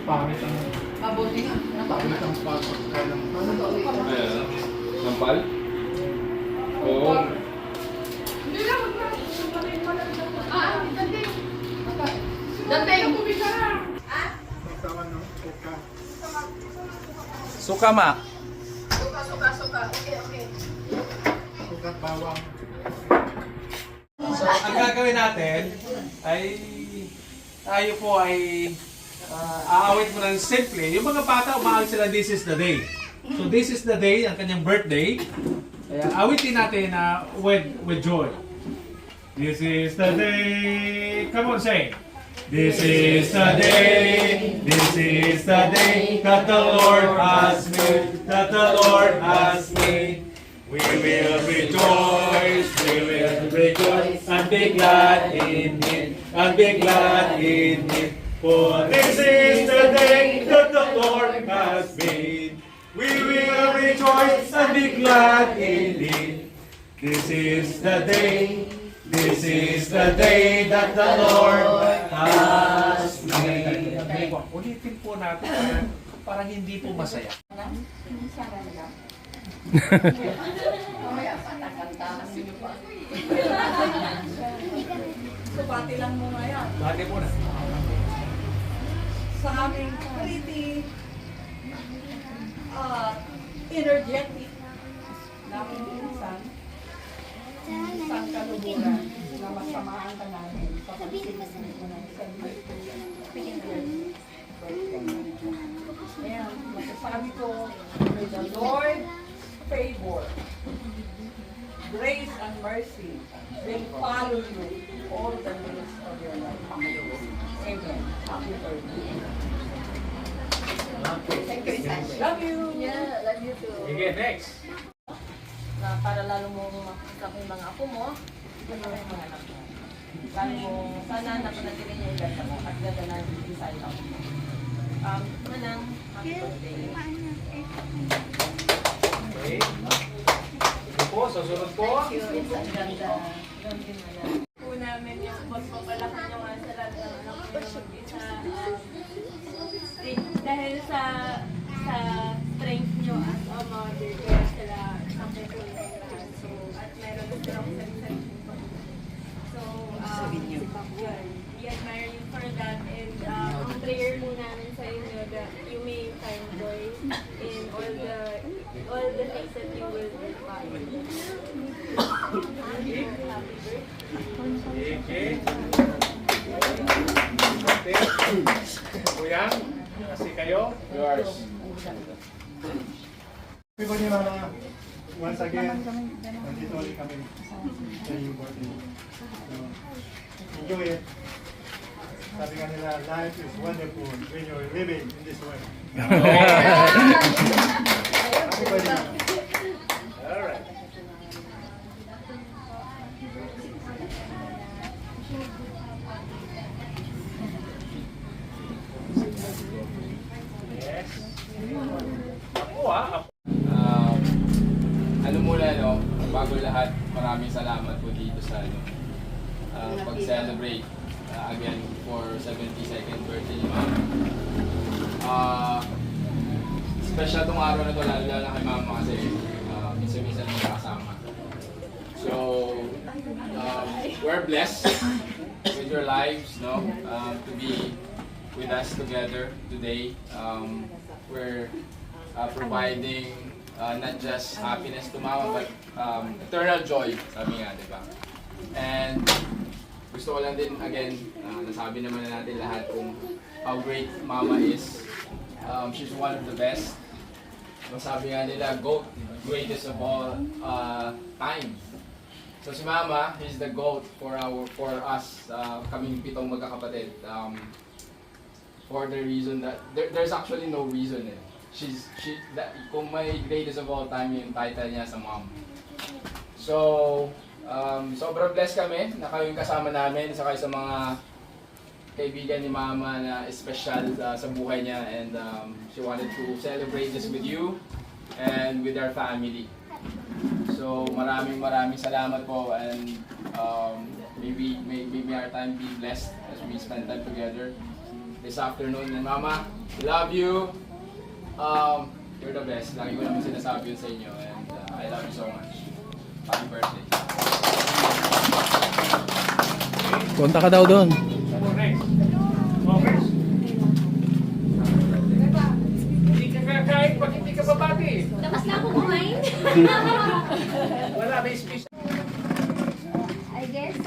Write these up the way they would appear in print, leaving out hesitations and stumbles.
Pangit ang... Mabuti nga. Pangit ang pagkakalang. Ayan. Nampal? Oo. Hindi lang, wag na. Dating. Dating. Magtawan ng suka. Suka, ma. Suka. Okay. Suka at bawang. So, ang gagawin natin ay tayo po ay aawit mo ng simple. Yung mga bata, umawit sila, this is the day. So, this is the day, ang kanyang birthday. Kaya awitin natin with joy. This is the day. Come on, say. This is the day. This is the day that the Lord has made. That the Lord has made. We will rejoice. We will rejoice and be glad in it. And be glad in it. For this is the day that the Lord has made. We will rejoice and be glad in it. This is the day. This is the day that the Lord has made. Ulitin po natin para hindi po masaya. Mamaya patakantahan niyo pa. So, bati lang mo nga yan. Bati po na. Sa aming pretty, energetic namin pinsan, isang kaluburan na masamaan ka namin sa pagsisimula mo ng isang Ayan, masasabi ko, may the Lord favor, grace and mercy will follow you all the days of your life. Amen. Happy birthday. Thank you, Isan. Love you. Yeah, love you too. Sige, next. Na para lalo mo makita ko yung mga apo mo, yung mga anak mo. Sana napanatili niyo yung ganda mo at ganda na design ako mo. Manang, happy birthday. Okay. Ito po, susunod po. Ang ganda. po namin yung pagpapalaki nyo nga sa lahat ng anak nyo na mag-isa. Dahil sa strength nyo as a mother, kaya sila napupunin kayo lahat. So, at meron din silang sarili. So, yun. We admire you for that. And ang prayer po namin sa inyo that you may find joy in all the things that you will do. Happy birthday. Okay. Kuya, kasi kayo. Yours. Everybody, once again, nandito ulit kami sa iyong birthday. So, enjoy it. Sabi nga nila, life is wonderful when you're living in this way. Everybody. Alright. Yes. Ako. Ano muna, no? Bago lahat, maraming salamat po dito sa pag-celebrate again for 72nd birthday ni Mama. Special tong araw na to, lalo kay Mama kasi minsan-minsan magkakasama. So, we're blessed with your lives, no? To be with us together today. We're providing not just happiness to Mama, but eternal joy, sabi nga, di ba? And gusto ko lang din, again, nasabi naman na natin lahat kung how great Mama is. She's one of the best. Sabi nga nila, GOAT, greatest of all time. So si Mama is the GOAT for us, kaming pitong magkakapatid. For the reason that, there's actually no reason eh. Kung may greatest of all time yung title niya sa Mom. So, sobrang blessed kami na kayong kasama namin sa kayo sa mga kaibigan ni Mama na special sa buhay niya, and she wanted to celebrate this with you and with our family. So maraming salamat po, and maybe our time be blessed as we spend time together. this afternoon. And Mama, we love you. You're the best. Lagi ko naman sinasabi yun sa inyo. And I love you so much. Happy birthday. Punta ka daw doon. Hindi ka kakain pag hindi ka babati. Tapos na ako kumain. Wala, may special. I guess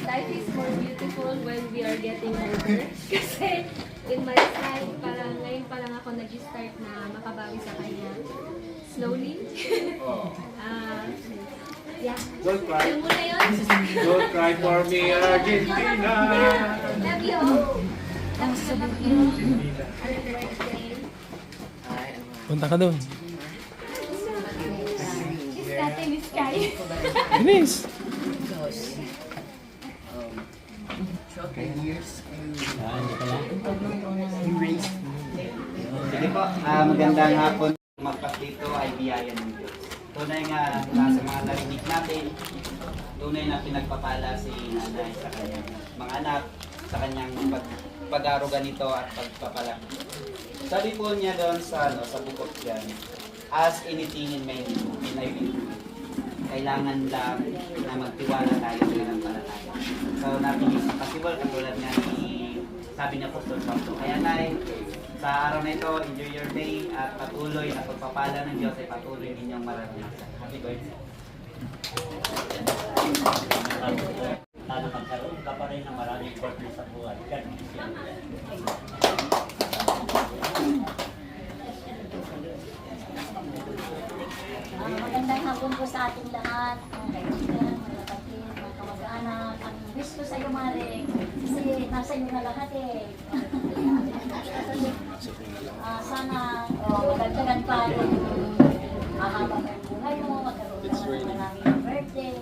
life is more beautiful when we are getting older. Kasi in my life, parang ngayon pa lang ako nag-start na makabawi sa kanya. Slowly. Yeah. Don't cry. Yung muna yun. Don't cry for me, Argentina. Love you. Love you. Happy birthday. Punta ka doon. Kiss natin, Miss Kai. Bilis. Sige po, magandang hapon. Magpapito ay biyaya ng Diyos. Tunay nga sa mga narinig natin, tunay na pinagpapala si nanay sa kanyang mga anak, sa kanyang pag-aruga nito at pagpapalaki. Sabi po niya doon sa bukod dyan, as anything in my name, I will do. Kailangan lang na magtiwala tayo sa nanampalataya. So natin yung possible, katulad nga ni sabi niya Apostol Pablo. Kaya nay, sa araw na ito, enjoy your day at patuloy na pagpapala ng Diyos ay patuloy ninyong maranasan. Happy birthday. Sana magkaroon ka pa rin ng maraming birthday sa buhay. God bless you. Magandang hapon po sa ating lahat, mga kaibigan, mga kapatid, mga kamag-anak. Ang wish ko sa iyo, Mare, kasi nasa inyo na lahat eh. Sana magdagdagan pa yung mahaba pa yung buhay mo, magkaroon ka ng maraming birthday,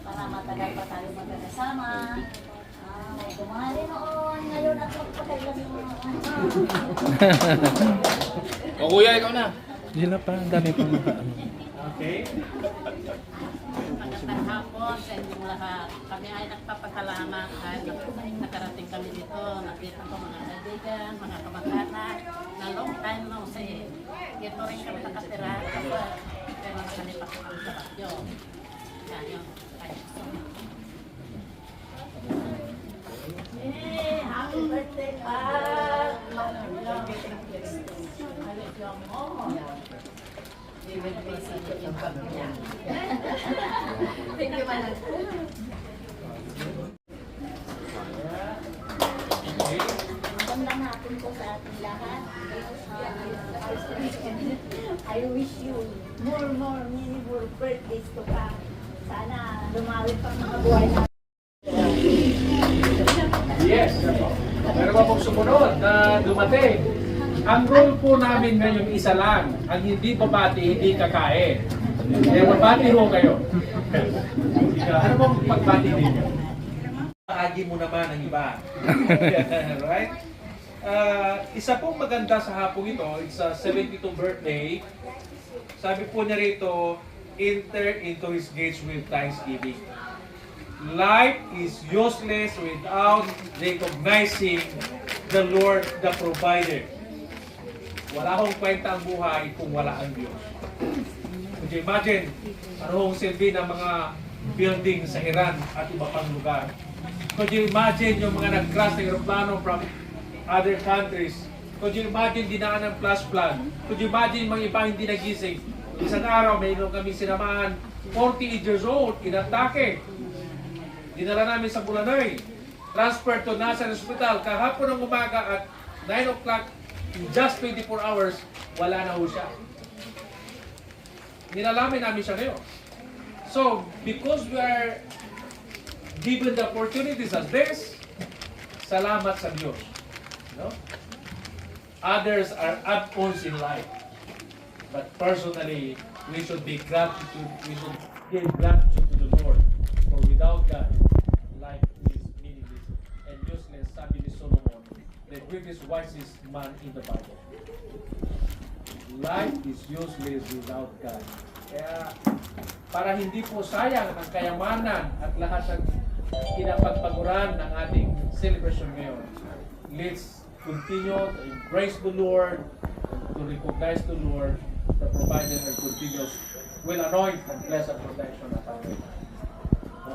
para matagal pa tayo magkakasama. May gumari noon, ngayon at magpakailan mo. O kuya, ikaw na. Sila pa, ang dami pang ano. Okay. Magandang hapon sa inyong lahat. Kami ay nagpapasalamat dahil nakarating kami dito. Nakita ko mga kaibigan, mga kamag-anak na long time no see. Dito rin kami nakatira. Pero kami pakipang sa radyo. Kaya Happy birthday, pa! Thank you, Manang. Magandang hapon po sa ating lahat. I wish you many more birthdays to come. Sana lumawit pang mga buhay natin. Yes. Meron pa pong sumunod na dumating. Ang rule po namin ngayon isa lang. Ang hindi babati, hindi kakain. Kaya babati ho kayo. Ano pong pagbati ninyo? Agi mo naman ang iba. Right? Isa pong maganda sa hapong ito, it's a 72nd birthday. Sabi po niya rito, enter into His gates with thanksgiving. Life is useless without recognizing the Lord, the provider. Wala akong kwenta ang buhay kung wala ang Diyos. Could you imagine, ano hong silbi ng mga building sa Iran at iba pang lugar? Could you imagine yung mga nag-crash ng aeroplano from other countries? Could you imagine dinaan ng flash flood? Could you imagine mga iba hindi nagising? Isang araw, mayroon kami sinamahan, 48 years old, inatake. Dinala namin sa Bulanay. Transfer to National Hospital. Kahapon ng umaga at 9 o'clock, in just 24 hours, wala na ho siya. Nilalamin namin siya ngayon. So, because we are given the opportunities as this, salamat sa Diyos. No? Others are add-ons in life. But personally, we should be gratitude. We should give gratitude to the Lord. For without God, life is meaningless and useless. Sabi ni Solomon, the greatest, wisest man in the Bible. Life is useless without God. Kaya, para hindi po sayang ang kayamanan at lahat ng kinapagpaguran ng ating celebration ngayon, let's continue to embrace the Lord, to recognize the Lord, the provider and continuous will anoint and bless and protection upon you.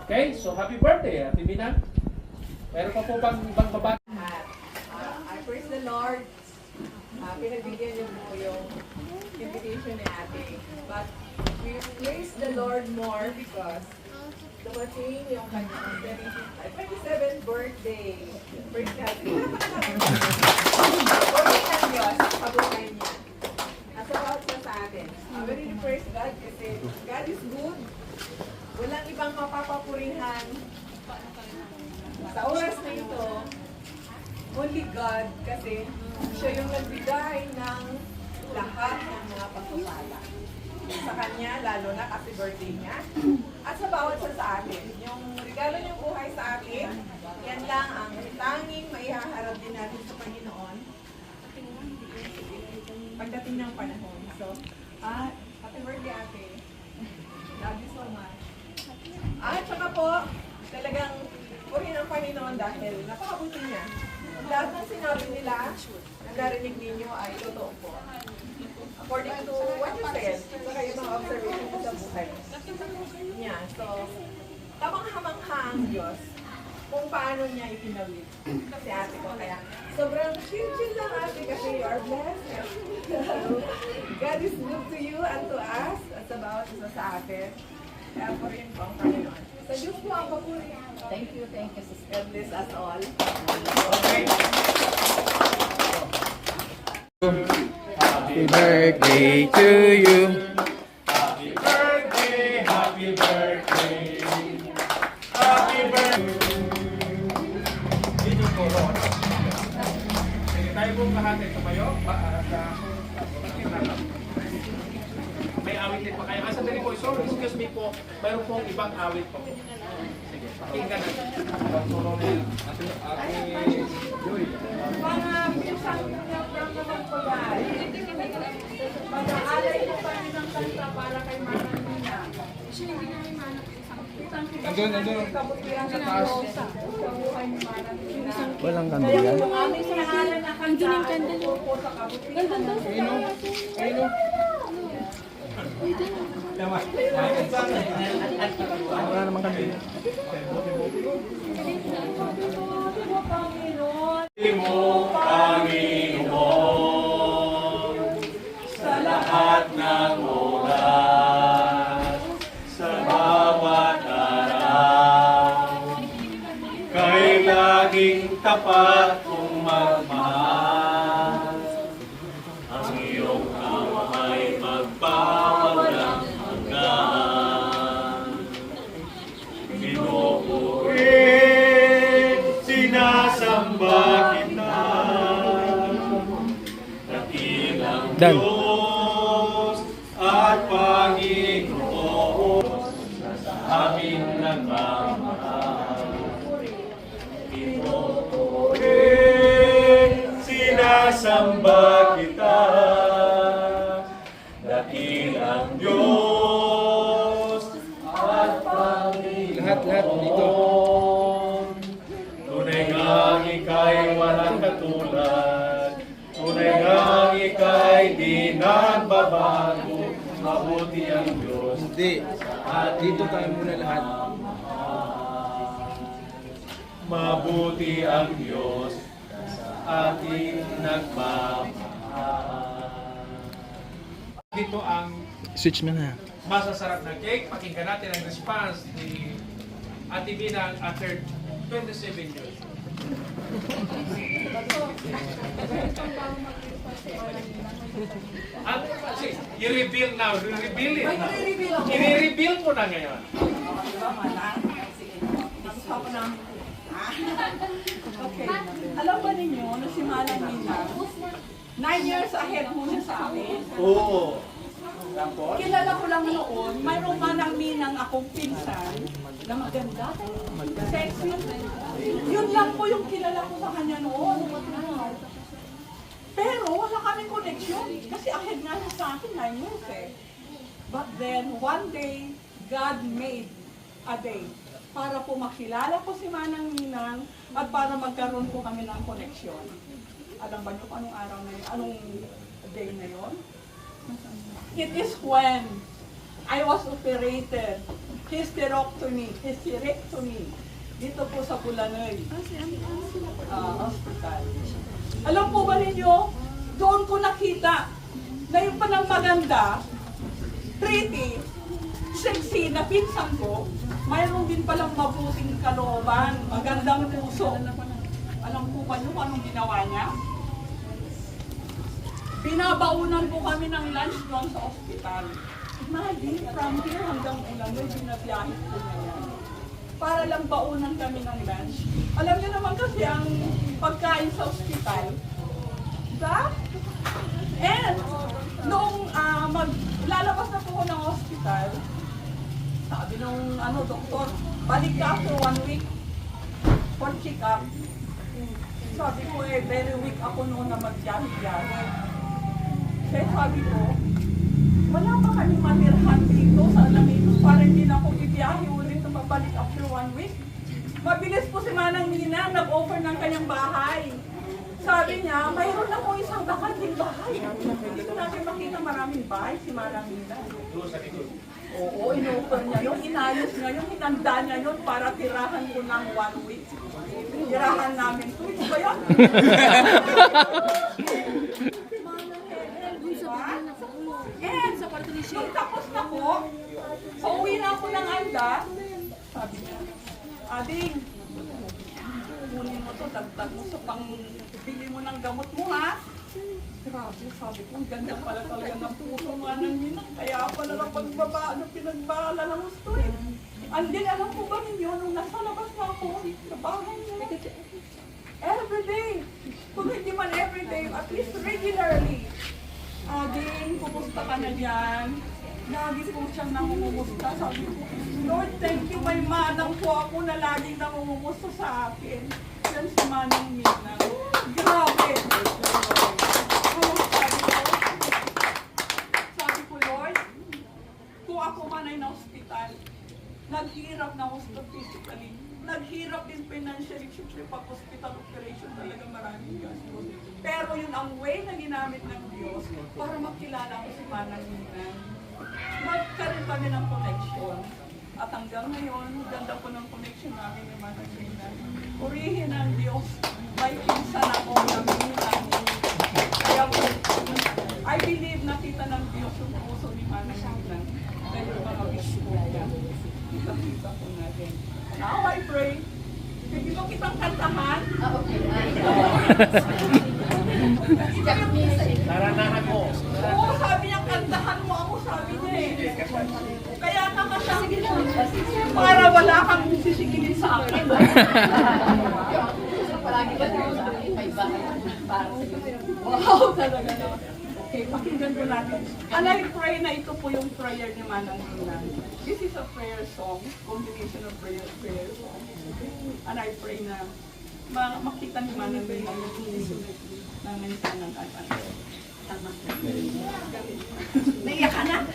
Okay, so happy birthday, Ate Mina. Meron pa po bang ibang baba? I praise the Lord. Pinagbigyan niyo po yung invitation ni ate. But we praise the Lord more because dumating yung kanyang 27th birthday. Praise God. Pagkakas Diyos, pabuhay niya. At about sa atin. I really praise God kasi God is good. Walang ibang mapapapurihan. Sa oras na ito, only God kasi siya yung nagbigay ng lahat ng mga pagpapala. Sa kanya, lalo na kasi birthday niya. At sa bawat sa atin, yung regalo niyong buhay sa atin, yan lang ang tanging maihaharap din natin sa Panginoon pagdating ng panahon. So, happy birthday ate. Love you so much. At saka po, talagang purihin ang Panginoon dahil napakabuti niya. Lahat ng sinabi nila, ang narinig ninyo ay totoo po. According to what you said, saka yung mga observation ko sa buhay niya. So, tamang-hamangha ang Diyos kung paano niya itinawid si ate ko. Kaya sobrang chill-chill lang ate kasi you are blessed. God is good to you and to us at sa bawat isa sa atin. Kaya purihin po ang Panginoon. Sa Diyos po ang papuri. Thank you, sister. God bless us all. Okay. Happy birthday to you. Happy birthday, happy birthday. Happy birthday. Dito po, Ron. Sige, tayo po kahati tumayo. May awit din pa kayo. Sandali po, sorry, excuse me po. Mayroon pong ibang awit po. Sige, pakinggan natin. Mga pinsan naman po guys. Mag-aalay po kami ng kanta para kay Manang Nina. Andun. Kabutihan ng Diyos sa buhay ni Manang Nina. Walang Kaya kandilan. yung aming sinahalan na kanta ay po sa kabutihan ng Diyos. Wala namang kandilan. Mo, Panginoon, sa lahat ng oras, sa bawat araw, kay laging tapat kong magmahal. Ang iyong awa ay magpawalang hanggan. Pinupuri, sinasamba kita, dakilang Dan. Diyos at Panginoon sa amin nagmamahal. Pinupuri, sinasamba kita, dakilang Diyos at Panginoon. Lahat dito. Tunay nga ika'y walang katulad. Tunay nga ika'y di nagbabago. Mabuti ang Diyos. Hindi. Dito tayo muna lahat. Mabuti ang Diyos sa ating nagmamahal. Dito ang Switch mo na. masasarap na cake. Pakinggan natin ang response ni Ate Binang after 27 years. At kasi, i-reveal now. I-reveal it. I-reveal mo na ngayon. Okay. Alam ba ninyo na si Manang Nina, 9 years ahead mo siya sa akin? Oo. Tapos? Kilala ko lang noon, mayroong Manang Ninang akong pinsan na maganda, sexy. Yun lang po yung kilala ko sa kanya noon. Pero wala kaming connection kasi ahead nga siya sa akin 9 years eh. But then, one day, God made a day para po makilala ko si Manang Ninang at para magkaroon po kami ng connection. Alam ba niyo kung anong araw na yun? Anong day na yun? It is when I was operated. Hysterectomy. Dito po sa Pulanay. Hospital. Alam po ba ninyo, doon ko nakita na yung panang maganda, pretty, sexy na pinsan ko, mayroon din palang mabuting kalooban, magandang puso. Alam po ba nyo kung anong ginawa niya? Binabaunan po kami ng lunch doon sa ospital. Imagine, from here hanggang Ulanoy, binabiyahe po na yan. Para lang baunan kami ng lunch. Alam niyo naman kasi ang pagkain sa ospital. Diba? And, noong lalabas na po ko ng ospital, sabi nung doktor, balik ka after 1 week for check-up. Sabi ko very weak ako noon na magbiyahe-biyahe. Kaya sabi ko, wala pa kami matirhan dito sa Alamitos para hindi na ako bibiyahe ulit na mabalik after 1 week. Mabilis po si Manang Nina, nag-offer ng kanyang bahay. Sabi niya, mayroon ako isang bakanting bahay. Hindi ko natin makita maraming bahay si Manang Nina. Oo, in-offer niya yun, inayos niya yun, hinanda niya yun para tirahan ko ng 1 week. Tirahan namin ito. Ito ba yan? And, nung tapos na ko, pauwi na ako ng Anda, sabi niya, Ading, kunin mo to, dagdag mo sa pang-bili mo ng gamot mo, ha? Grabe, sabi ko, ang ganda pala talaga ng puso Manang Nina. Kaya pala lang pinagbahala ng gusto eh. And then, alam po ba ninyo, nung nasa labas na ako, sa bahay niya, everyday, kung hindi man everyday, at least regularly, Ading, kumusta ka na dyan? Lagi po siyang nangungumusta. Sabi ko, Lord, thank you, may manang po ako na laging nangungumusta sa akin. Yan si Manang Nina. Grabe! Sabi ko, Lord, kung ako man ay na-hospital, naghirap na physically, naghirap din financially, siyempre pag-hospital operation talaga maraming gastos. Pero yun ang way na ginamit ng Diyos para makilala ko si Manang Nina. Magkaroon kami ng connection. At hanggang ngayon, ganda po ng connection namin ni Manang Nina. Purihin ang Diyos, may pinsan ako na Manang Nina. Kaya po, I believe nakita ng Diyos yung puso ni Manang Nina. Dahil yung mga bispo niya. Kita-kita po natin. Now I pray. Pwede mo kitang kantahan? Okay. Naranahan mo. Oo, sabi niya, kantahan mo ako, sabi niya eh. Kaya naman siya, para wala kang sisigilin sa akin. Palagi ba dito sa akin? May bahay para sa iyo. Wow, talaga naman. Okay, pakinggan ko natin. And I pray na ito po yung prayer ni Manang Nina. This is a prayer song, combination of prayer song. And I pray na makita ni Manang Nina yung inisunod ng mensanan at ano. Tama. Naiyak ka na?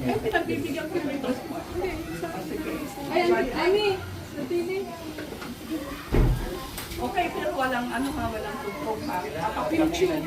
Eh, pinagbibigyan ko yung ito. Ayan, Amy, sa TV. Okay, pero walang walang tugtog ha. Kapapinching.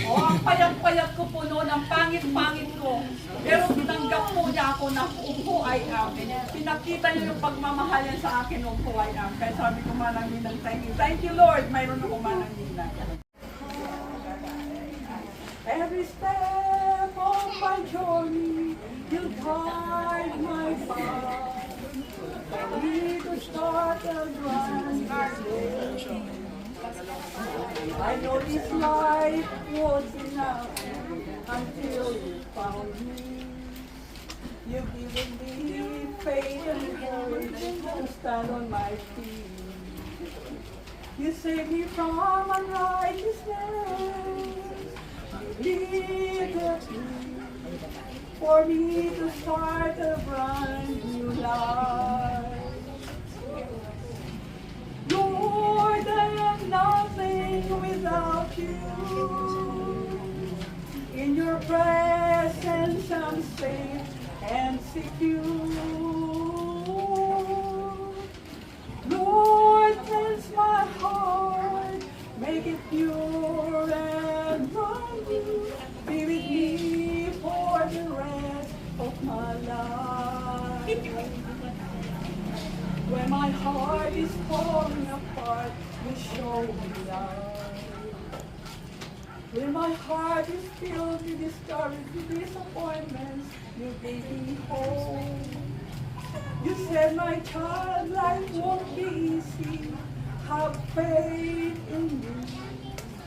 Ang payag-payag ko po noon, ang pangit-pangit ko. Pero tinanggap po niya ako na who I am. Pinakita niyo yung pagmamahal niya sa akin ng who I am. Kaya sabi ko, Manang Nina, thank you. Thank you, Lord. Mayroon ako Manang Nina. Every step of my journey, you guide my path. I need to start a brand new. I know this life was enough until you found me. You've given me faith and courage to stand on my feet. You saved me from unrighteousness. For me to start a brand new life. Lord, I am nothing without you. In your presence I'm safe secure. Lord, cleanse my heart, make it pure and right. Be with me for the rest of my life. When my heart is falling apart, you show me love. When my heart is filled with discouragement, disappointments, you gave me hope. You said, my child, life won't be easy. Have faith in me.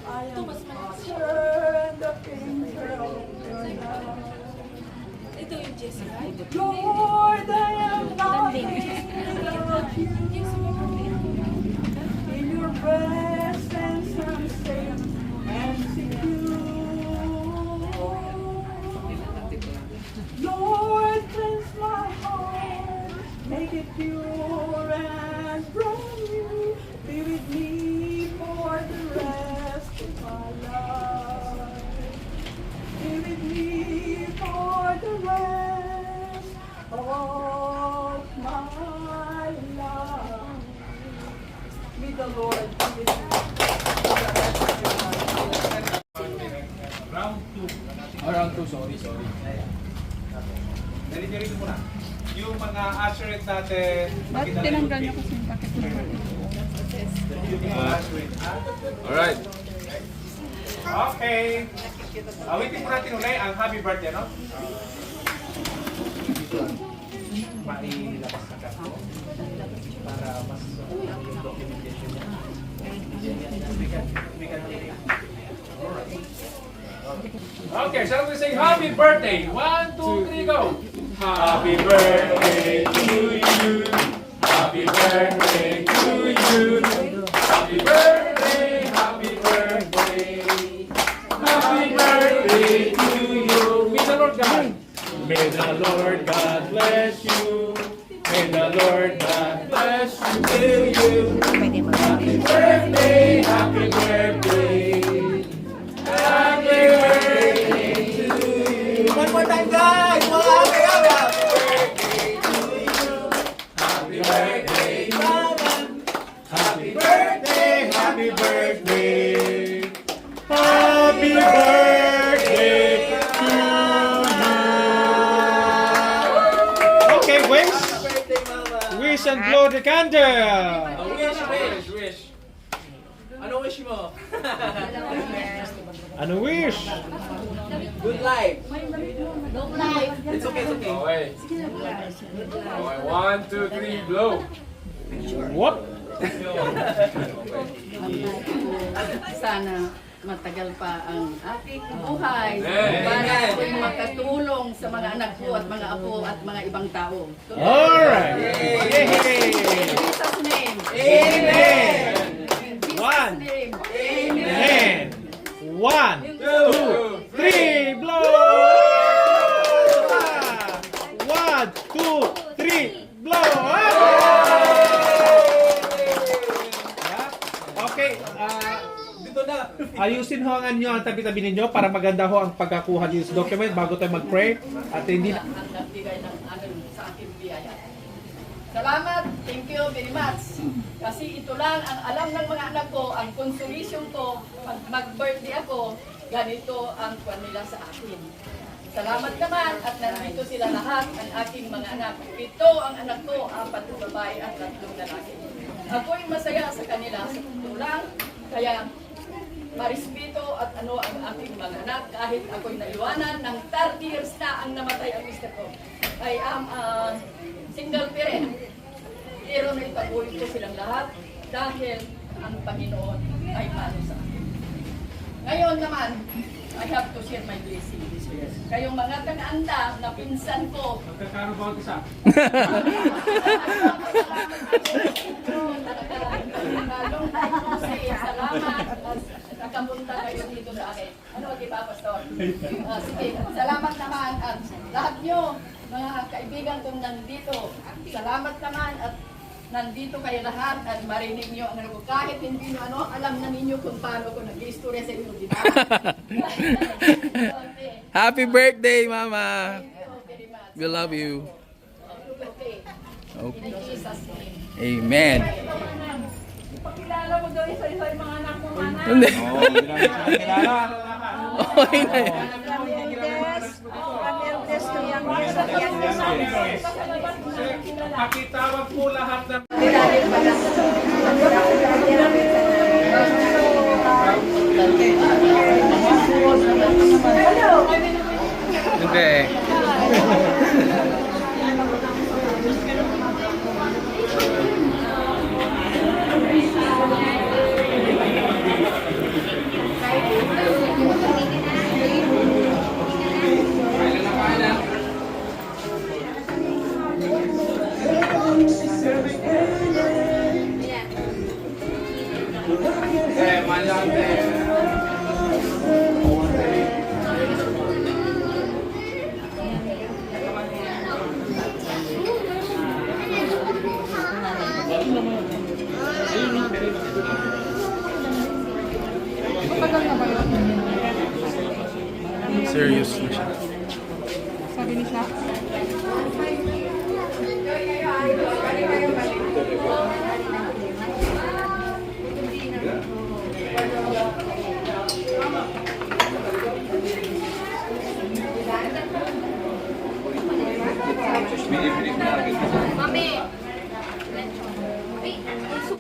I am the author and the finisher of your love. Lord, I am nothing without you. In your presence I'm safe and secure. Lord, cleanse my heart, make it pure and brand new. Be with me for the rest of my life. Be with me for the rest of my life. May the Lord be with you. Round 2. Around 2, sorry. Dali-dali muna. Yung mga usherette natin. Ba't tinanggal niyo kasi yung packet mo? Yung mga usherette. Alright. Okay. Awitin mo natin ulit ang happy birthday, no? Mailabas na ka para mas yung documentation niya. Okay, shall we say happy birthday? 1, 2, 3, go! Happy birthday to you. Happy birthday to you. Happy birthday, happy birthday. Happy birthday to you. May the Lord God. May the Lord God bless you. May the Lord God bless you to you. Happy birthday, happy birthday. Happy birthday to you. One more time, guys. Happy birthday, Mama. Happy birthday, happy birthday. Happy birthday to you. Okay, wish and blow the candle. Wish. Ano wish mo? Ano wish? Good life. Long life. It's okay. Okay. Okay, 1, 2, 3, blow. What? Sana matagal pa ang aking buhay Amen. para ako'y makatulong sa mga anak ko at mga apo at mga ibang tao. Alright. In Jesus' name. Amen. In Jesus' One. name. Amen. 1, 2, 3, blow! 1, 2, 3, blow! Okay, Dito na. ayusin ho ang nyo ang tabi-tabi ninyo para maganda ho ang pagkakuha dito sa document bago tayo mag-pray at hindi Ang nagbigay ng sa aking biyaya. Salamat, thank you very much. Kasi ito lang ang alam ng mga anak ko, ang consolation ko, pag mag-birthday ako, ganito ang kwan nila sa akin. Salamat naman at nandito sila lahat, ang aking mga anak. 7 ang anak ko, 4 babae at 3 lalaki. Ako'y masaya sa kanila sa lang, kaya marespeto at ano ang aking mga anak kahit ako'y naiwanan ng 30 years na ang namatay ang mister ko. I am single parent. Pero naitabuhin ko silang lahat dahil ang Panginoon ay paano sa akin. Ngayon naman, I have to share my blessing. Kayong mga kanaanda na pinsan ko, magkakaroon ba ang isa? salamat. Nakapunta kayo dito sa akin. Ano, di ba, Pastor? Sige, salamat naman at lahat nyo, mga kaibigan kong nandito. Salamat naman at nandito kayo lahat at marinig nyo ang ano ko. Kahit hindi nyo ano, alam na ninyo kung paano ko nag-istorya sa inyo, di ba? Happy birthday, Mama! Thank you very much. We love you. Okay. Amen. Pakilala mo daw isa-isa yung mga anak mo, anak. Hindi. Oo, hindi namin sila kilala. Okay na yan. Pakitawag po lahat ng... Okay. Eh, malante. Serious na siya. Sabi ni siya? Binibili